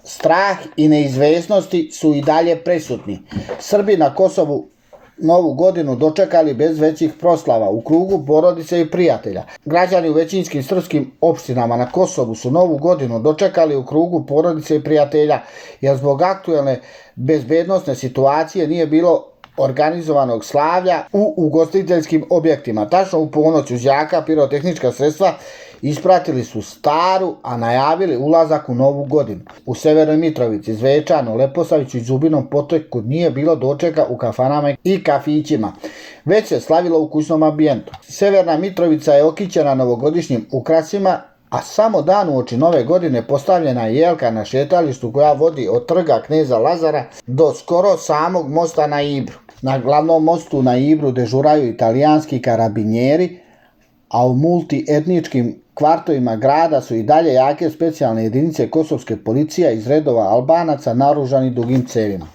strah i neizvesnosti su i dalje prisutni. Srbi na Kosovu Novu godinu dočekali bez većih proslava u krugu porodice i prijatelja. Građani u većinskim srpskim opštinama na Kosovu su Novu godinu dočekali u krugu porodice i prijatelja, jer zbog aktuelne bezbednosne situacije nije bilo organizovanog slavlja u ugostiteljskim objektima. Tačno u ponoć uz jaka pirotehnička sredstva ispratili su staru, a najavili ulazak u Novu godinu. U Severnoj Mitrovici, Zvečanu, Leposaviću i Zubinom Potoku nije bilo dočeka u kafanama i kafićima, već se slavilo u kućnom ambijentu. Severna Mitrovica je okićena novogodišnjim ukrasima, a samo dan uoči Nove godine postavljena je jelka na šetalištu koja vodi od trga Kneza Lazara do skoro samog mosta na Ibru. Na glavnom mostu na Ibru dežuraju italijanski karabinjeri, a u multietničkim kvartovima grada su i dalje jake specijalne jedinice kosovske policije iz redova Albanaca naoružani dugim cevima.